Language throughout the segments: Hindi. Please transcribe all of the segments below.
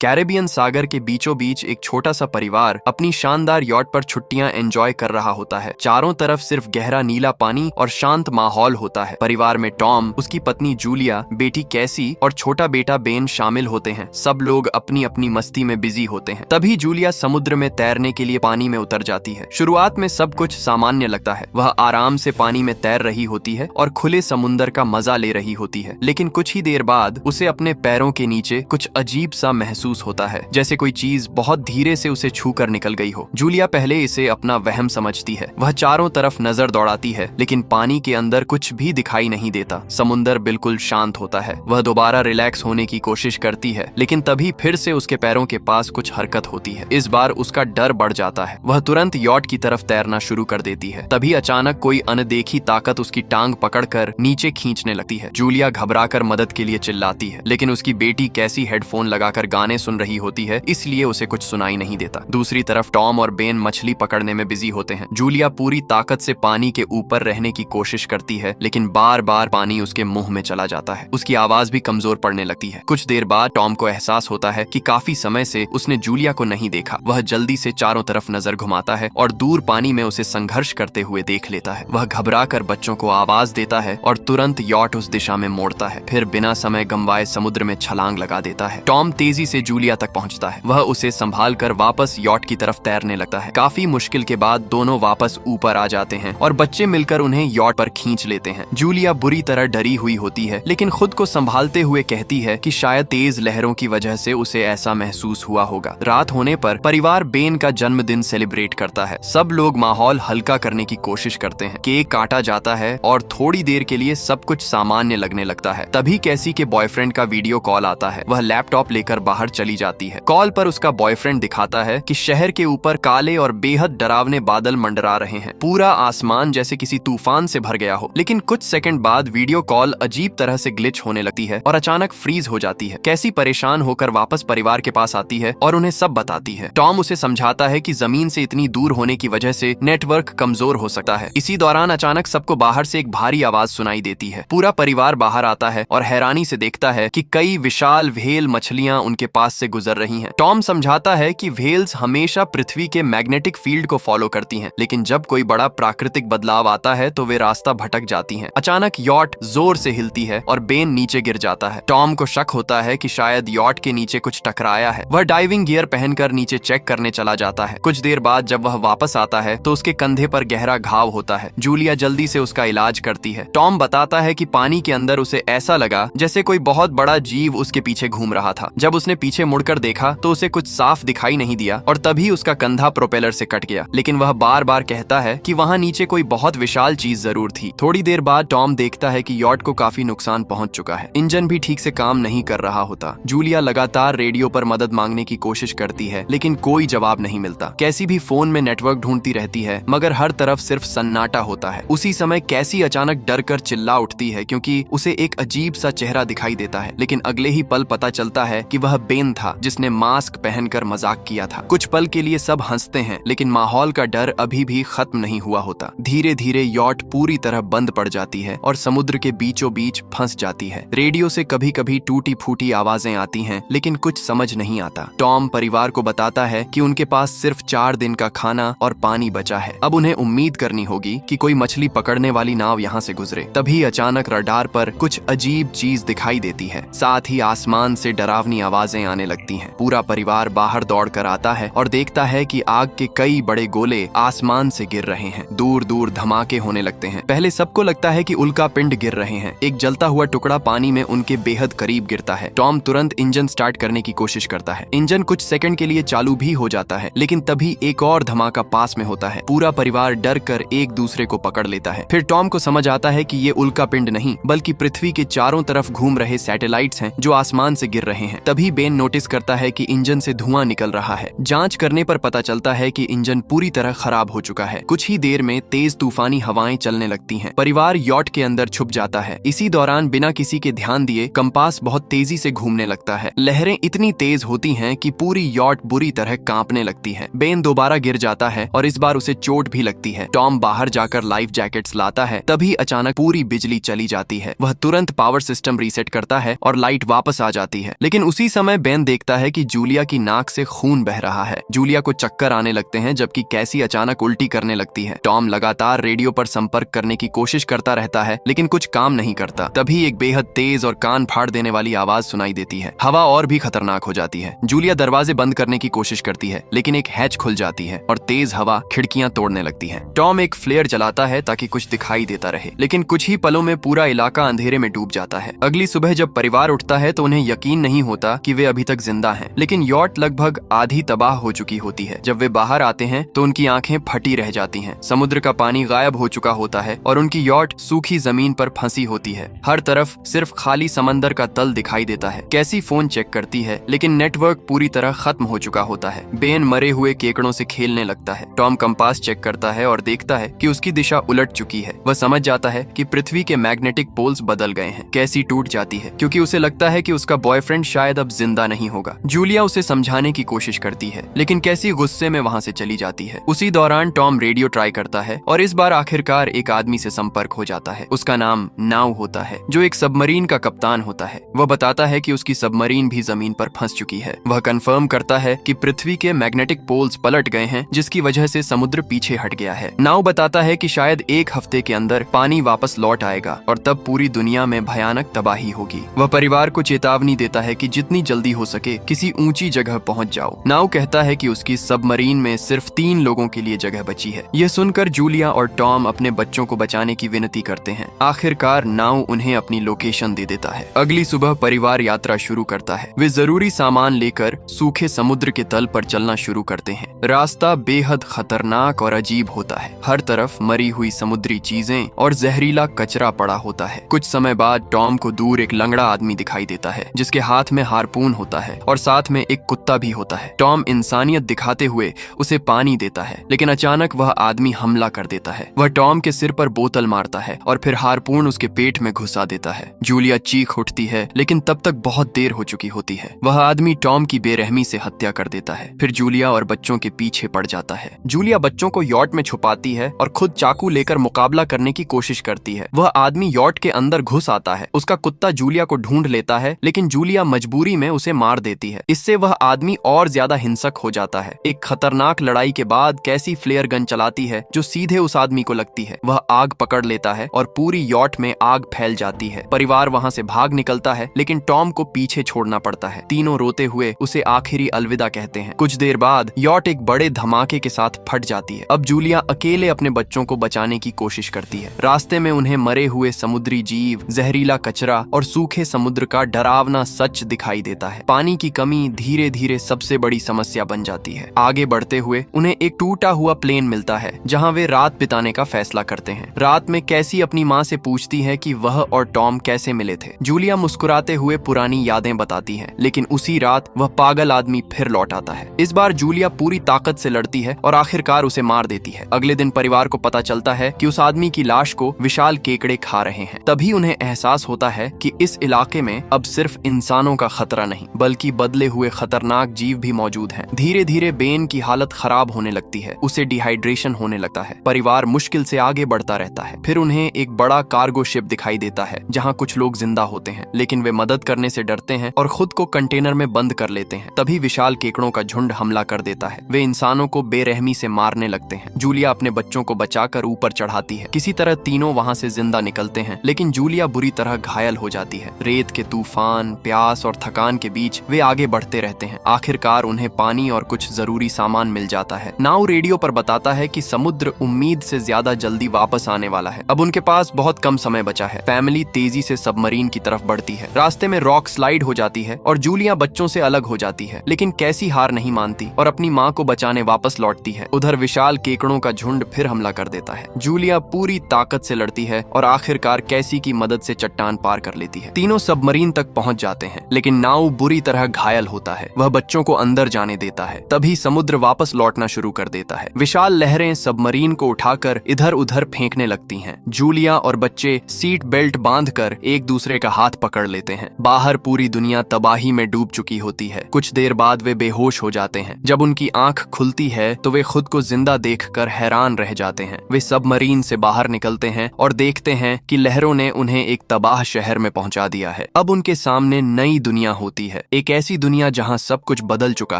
कैरेबियन सागर के बीचों बीच एक छोटा सा परिवार अपनी शानदार यॉट पर छुट्टियां एंजॉय कर रहा होता है। चारों तरफ सिर्फ गहरा नीला पानी और शांत माहौल होता है। परिवार में टॉम, उसकी पत्नी जूलिया, बेटी कैसी और छोटा बेटा बेन शामिल होते हैं। सब लोग अपनी अपनी मस्ती में बिजी होते हैं। तभी जूलिया समुद्र में तैरने के लिए पानी में उतर जाती है। शुरुआत में सब कुछ सामान्य लगता है। वह आराम से पानी में तैर रही होती है और खुले समुद्र का मजा ले रही होती है। लेकिन कुछ ही देर बाद उसे अपने पैरों के नीचे कुछ अजीब सा महसूस होता है, जैसे कोई चीज बहुत धीरे से उसे छू कर निकल गई हो। जूलिया पहले इसे अपना वहम समझती है। वह चारों तरफ नजर दौड़ाती है, लेकिन पानी के अंदर कुछ भी दिखाई नहीं देता। समुंदर बिल्कुल शांत होता है। वह दोबारा रिलैक्स होने की कोशिश करती है, लेकिन तभी फिर से उसके पैरों के पास कुछ हरकत होती है। इस बार उसका डर बढ़ जाता है। वह तुरंत यॉट की तरफ तैरना शुरू कर देती है। तभी अचानक कोई अनदेखी ताकत उसकी टांग पकड़कर नीचे खींचने लगती है। जूलिया घबराकर मदद के लिए चिल्लाती है, लेकिन उसकी बेटी कैसी हेडफोन लगाकर गाने सुन रही होती है, इसलिए उसे कुछ सुनाई नहीं देता। दूसरी तरफ टॉम और बेन मछली पकड़ने में बिजी होते हैं। जूलिया पूरी ताकत से पानी के ऊपर रहने की कोशिश करती है, लेकिन बार बार पानी उसके मुंह में चला जाता है। उसकी आवाज भी कमजोर पड़ने लगती है। कुछ देर बाद टॉम को एहसास होता है कि काफी समय से उसने जूलिया को नहीं देखा। वह जल्दी से चारों तरफ नजर घुमाता है और दूर पानी में उसे संघर्ष करते हुए देख लेता है। वह घबराकर बच्चों को आवाज देता है और तुरंत यॉट उस दिशा में मोड़ता है। फिर बिना समय गंवाए समुद्र में छलांग लगा देता है। टॉम तेजी से जूलिया तक पहुंचता है। वह उसे संभाल कर वापस यॉट की तरफ तैरने लगता है। काफी मुश्किल के बाद दोनों वापस ऊपर आ जाते हैं और बच्चे मिलकर उन्हें यॉट पर खींच लेते हैं। जूलिया बुरी तरह डरी हुई होती है, लेकिन खुद को संभालते हुए कहती है कि शायद तेज लहरों की वजह से उसे ऐसा महसूस हुआ होगा। रात होने पर परिवार बेन का जन्मदिन सेलिब्रेट करता है। सब लोग माहौल हल्का करने की कोशिश करते हैं। केक काटा जाता है और थोड़ी देर के लिए सब कुछ सामान्य लगने लगता है। तभी कैसी के बॉयफ्रेंड का वीडियो कॉल आता है। वह लैपटॉप लेकर बाहर चली जाती है। कॉल पर उसका बॉयफ्रेंड दिखाता है कि शहर के ऊपर काले और बेहद डरावने बादल मंडरा रहे हैं। पूरा आसमान जैसे किसी तूफान से भर गया हो। लेकिन कुछ सेकंड बाद वीडियो कॉल अजीब तरह से ग्लिच होने लगती है और अचानक फ्रीज हो जाती है। कैसी परेशान होकर वापस परिवार के पास आती है और उन्हें सब बताती है। टॉम उसे समझाता है कि जमीन से इतनी दूर होने की वजह से नेटवर्क कमजोर हो सकता है। इसी दौरान अचानक सबको बाहर से एक भारी आवाज सुनाई देती है। पूरा परिवार बाहर आता है और हैरानी से देखता है कि कई विशाल व्हेल मछलियां उनके पास से गुजर रही हैं। टॉम समझाता है कि व्हेल्स हमेशा पृथ्वी के मैग्नेटिक फील्ड को फॉलो करती हैं, लेकिन जब कोई बड़ा प्राकृतिक बदलाव आता है तो वे रास्ता भटक जाती हैं। अचानक यॉट जोर से हिलती है और बेन नीचे गिर जाता है। टॉम को शक होता है कि शायद यॉट के नीचे कुछ टकराया है। वह डाइविंग गियर पहनकर नीचे चेक करने चला जाता है। कुछ देर बाद जब वह वापस आता है तो उसके कंधे पर गहरा घाव होता है। जूलिया जल्दी से उसका इलाज करती है। टॉम बताता है कि पानी के अंदर उसे ऐसा लगा जैसे कोई बहुत बड़ा जीव उसके पीछे घूम रहा था। जब उसने पीछे मुड़कर देखा तो उसे कुछ साफ दिखाई नहीं दिया और तभी उसका कंधा प्रोपेलर से कट गया। लेकिन वह बार बार कहता है कि वहां नीचे कोई बहुत विशाल चीज जरूर थी। थोड़ी देर बाद टॉम देखता है कि यॉट को काफी नुकसान पहुंच चुका है। इंजन भी ठीक से काम नहीं कर रहा होता। जूलिया लगातार रेडियो पर मदद मांगने की कोशिश करती है, लेकिन कोई जवाब नहीं मिलता। कैसी भी फोन में नेटवर्क ढूंढती रहती है, मगर हर तरफ सिर्फ सन्नाटा होता है। उसी समय कैसी अचानक डर कर चिल्ला उठती है, क्योंकि उसे एक अजीब सा चेहरा दिखाई देता है। लेकिन अगले ही पल पता चलता है कि वह बेन था, जिसने मास्क पहनकर मजाक किया था। कुछ पल के लिए सब हंसते हैं, लेकिन माहौल का डर अभी भी खत्म नहीं हुआ होता। धीरे धीरे यॉट पूरी तरह बंद पड़ जाती है और समुद्र के बीचों बीच फंस जाती है। रेडियो से कभी कभी टूटी फूटी आवाजें आती हैं, लेकिन कुछ समझ नहीं आता। टॉम परिवार को बताता है कि उनके पास सिर्फ 4 दिन का खाना और पानी बचा है। अब उन्हें उम्मीद करनी होगी कि कोई मछली पकड़ने वाली नाव यहाँ से गुजरे। तभी अचानक रडार पर कुछ अजीब चीज दिखाई देती है। साथ ही आसमान से डरावनी आवाजें आने लगती हैं। पूरा परिवार बाहर दौड़कर आता है और देखता है कि आग के कई बड़े गोले आसमान से गिर रहे हैं। दूर दूर धमाके होने लगते हैं। पहले सबको लगता है कि उल्का पिंड गिर रहे हैं। एक जलता हुआ टुकड़ा पानी में उनके बेहद करीब गिरता है। टॉम तुरंत इंजन स्टार्ट करने की कोशिश करता है। इंजन कुछ सेकंड के लिए चालू भी हो जाता है, लेकिन तभी एक और धमाका पास में होता है। पूरा परिवार डर कर एक दूसरे को पकड़ लेता है। फिर टॉम को समझ आता है कि ये उल्का पिंड नहीं, बल्कि पृथ्वी के चारों तरफ घूम रहे सैटेलाइट्स हैं जो आसमान से गिर रहे हैं। तभी बेन नोटिस करता है कि इंजन से धुआं निकल रहा है। जांच करने पर पता चलता है कि इंजन पूरी तरह खराब हो चुका है। कुछ ही देर में तेज तूफानी हवाएं चलने लगती हैं। परिवार यॉट के अंदर छुप जाता है। इसी दौरान बिना किसी के ध्यान दिए कंपास बहुत तेजी से घूमने लगता है। लहरें इतनी तेज होती हैं कि पूरी यॉट बुरी तरह कांपने लगती है। बेन दोबारा गिर जाता है और इस बार उसे चोट भी लगती है। टॉम बाहर जाकर लाइफ जैकेट्स लाता है। तभी अचानक पूरी बिजली चली जाती है। वह तुरंत पावर सिस्टम रीसेट करता है और लाइट वापस आ जाती है। लेकिन उसी समय बेन देखता है कि जूलिया की नाक से खून बह रहा है। जूलिया को चक्कर आने लगते हैं जबकि कैसी अचानक उल्टी करने लगती है। टॉम लगातार रेडियो पर संपर्क करने की कोशिश करता रहता है लेकिन कुछ काम नहीं करता। तभी एक बेहद तेज और कान फाड़ देने वाली आवाज सुनाई देती है। हवा और भी खतरनाक हो जाती है। जूलिया दरवाजे बंद करने की कोशिश करती है लेकिन एक हैच खुल जाती है और तेज हवा खिड़कियां तोड़ने लगती है। टॉम एक फ्लेयर जलाता है ताकि कुछ दिखाई देता रहे लेकिन कुछ ही पलों में पूरा इलाका अंधेरे में डूब जाता है। अगली सुबह जब परिवार उठता है तो उन्हें यकीन नहीं होता कि वे अभी तक जिंदा हैं, लेकिन यॉट लगभग आधी तबाह हो चुकी होती है। जब वे बाहर आते हैं तो उनकी आंखें फटी रह जाती हैं। समुद्र का पानी गायब हो चुका होता है और उनकी यॉट सूखी जमीन पर फंसी होती है। हर तरफ सिर्फ खाली समंदर का तल दिखाई देता है। कैसी फोन चेक करती है लेकिन नेटवर्क पूरी तरह खत्म हो चुका होता है। बेन मरे हुए केकड़ों से खेलने लगता है। टॉम कंपास चेक करता है और देखता है कि उसकी दिशा उलट चुकी है। वह समझ जाता है कि पृथ्वी के मैग्नेटिक पोल्स बदल गए हैं। कैसी टूट जाती है क्योंकि उसे लगता है कि उसका बॉयफ्रेंड शायद अब जिंदा नहीं होगा। जूलिया उसे समझाने की कोशिश करती है लेकिन कैसी गुस्से में वहां से चली जाती है। उसी दौरान टॉम रेडियो ट्राई करता है और इस बार आखिरकार एक आदमी से संपर्क हो जाता है। उसका नाम नाउ होता है जो एक सबमरीन का कप्तान होता है। वह बताता है कि उसकी सबमरीन भी जमीन पर फंस चुकी है। वह कंफर्म करता है कि पृथ्वी के मैग्नेटिक पोल्स पलट गए हैं जिसकी वजह से समुद्र पीछे हट गया है। नाउ बताता है कि शायद एक हफ्ते के अंदर पानी वापस लौट आएगा और तब पूरी दुनिया में भयानक तबाही होगी। वह परिवार को चेतावनी देता है कि जितनी जल्दी हो सके किसी ऊंची जगह पहुंच जाओ। नाउ कहता है कि उसकी सबमरीन में सिर्फ 3 लोगों के लिए जगह बची है। यह सुनकर जूलिया और टॉम अपने बच्चों को बचाने की विनती करते हैं। आखिरकार नाउ उन्हें अपनी लोकेशन दे देता है। अगली सुबह परिवार यात्रा शुरू करता है। वे जरूरी सामान लेकर सूखे समुद्र के तल पर चलना शुरू करते हैं। रास्ता बेहद खतरनाक और अजीब होता है। हर तरफ मरी हुई समुद्री चीजें और जहरीला कचरा पड़ा होता है। कुछ समय बाद टॉम को दूर एक लंगड़ा आदमी दिखाई देता है जिसके हाथ में हारपून होता है और साथ में एक कुत्ता भी होता है। टॉम इंसानियत दिखाते हुए उसे पानी देता है लेकिन अचानक वह आदमी हमला कर देता है। वह टॉम के सिर पर बोतल मारता है और फिर हारपून उसके पेट में घुसा देता है। जूलिया चीख उठती है लेकिन तब तक बहुत देर हो चुकी होती है। वह आदमी टॉम की बेरहमी से हत्या कर देता है। फिर जूलिया और बच्चों के पीछे पड़ जाता है। जूलिया बच्चों को यॉट में छुपाती है और खुद चाकू लेकर मुकाबला करने की कोशिश करती है। वह आदमी यॉट के अंदर घुस आता है। उसका कुत्ता जूलिया को ढूंढ लेता है लेकिन जूलिया मजबूरी में उसे मार देती है। इससे वह आदमी और ज्यादा हिंसक हो जाता है। एक खतरनाक लड़ाई के बाद कैसी फ्लेयर गन चलाती है जो सीधे उस आदमी को लगती है। वह आग पकड़ लेता है और पूरी यॉट में आग फैल जाती है। परिवार वहां से भाग निकलता है लेकिन टॉम को पीछे छोड़ना पड़ता है। तीनों रोते हुए उसे आखिरी अलविदा कहते हैं। कुछ देर बाद यॉट एक बड़े धमाके के साथ फट जाती है। अब जूलिया अकेले अपने बच्चों को बचाने की कोशिश करती है। रास्ते में उन्हें मरे हुए समुद्री जीव, जहरीला कचरा और सूखे समुद्र का डरावना सच दिखाई देता है। पानी की कमी धीरे धीरे सबसे बड़ी समस्या बन जाती है। आगे बढ़ते हुए उन्हें एक टूटा हुआ प्लेन मिलता है जहां वे रात बिताने का फैसला करते हैं। रात में कैसी अपनी माँ से पूछती है कि वह और टॉम कैसे मिले थे। जूलिया मुस्कुराते हुए पुरानी यादें बताती है लेकिन उसी रात वह पागल आदमी फिर लौट आता है। इस बार जूलिया पूरी ताकत से लड़ती है और आखिरकार उसे मार देती है। अगले दिन परिवार को पता चलता है कि उस आदमी की लाश को विशाल केकड़े खा रहे हैं। तभी उन्हें एहसास होता है कि इस इलाके में अब सिर्फ इंसानों का खतरा नहीं बल्कि बदले हुए खतरनाक जीव भी मौजूद हैं। धीरे धीरे बेन की हालत खराब होने लगती है। उसे डिहाइड्रेशन होने लगता है। परिवार मुश्किल से आगे बढ़ता रहता है। फिर उन्हें एक बड़ा कार्गो शिप दिखाई देता है जहां कुछ लोग जिंदा होते हैं लेकिन वे मदद करने से डरते हैं और खुद को कंटेनर में बंद कर लेते हैं। तभी विशाल केकड़ों का झुंड हमला कर देता है। वे इंसानों को बेरहमी से मारने लगते हैं। जूलिया अपने बच्चों को बचाकर ऊपर चढ़ाती है। किसी तरह तीनों वहां से जिंदा निकलते हैं लेकिन जूलिया बुरी तरह घायल हो जाती है। रेत के तूफान, प्यास और थकान के बीच वे आगे बढ़ते रहते हैं। आखिरकार उन्हें पानी और कुछ जरूरी सामान मिल जाता है। नाउ रेडियो पर बताता है कि समुद्र उम्मीद से ज्यादा जल्दी वापस आने वाला है। अब उनके पास बहुत कम समय बचा है। फैमिली तेजी से सबमरीन की तरफ बढ़ती है। रास्ते में रॉक स्लाइड हो जाती है और जूलिया बच्चों से अलग हो जाती है लेकिन कैसी हार नहीं मानती और अपनी माँ को बचाने वापस लौटती है। उधर विशाल केकड़ों का झुंड फिर हमला कर देता है। जूलिया पूरी ताकत से लड़ती है और आखिरकार कैसी की मदद से चट्टान पार कर लेती है। तीनों सबमरीन तक पहुंच जाते हैं लेकिन नाउ बुरी तरह घायल होता है। वह बच्चों को अंदर जाने देता है। तभी समुद्र वापस लौटना शुरू कर देता है। विशाल लहरें सबमरीन को उठाकर इधर उधर फेंकने लगती हैं। जूलिया और बच्चे सीट बेल्ट बांधकर एक दूसरे का हाथ पकड़ लेते हैं। बाहर पूरी दुनिया तबाही में डूब चुकी होती है। कुछ देर बाद वे बेहोश हो जाते हैं। जब उनकी आंख खुलती है तो वे खुद को जिंदा देखकर हैरान रह जाते हैं। वे सबमरीन से बाहर निकलते हैं और देखते हैं कि लहरों ने उन्हें एक तबाह शहर में पहुंचा दिया है। अब उनके सामने नई दुनिया होती है। है, एक ऐसी दुनिया जहां सब कुछ बदल चुका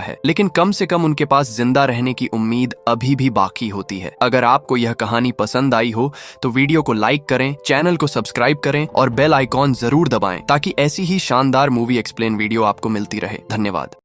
है, लेकिन कम से कम उनके पास जिंदा रहने की उम्मीद अभी भी बाकी होती है। अगर आपको यह कहानी पसंद आई हो तो वीडियो को लाइक करें, चैनल को सब्सक्राइब करें और बेल आइकॉन जरूर दबाएं ताकि ऐसी ही शानदार मूवी एक्सप्लेन वीडियो आपको मिलती रहे। धन्यवाद।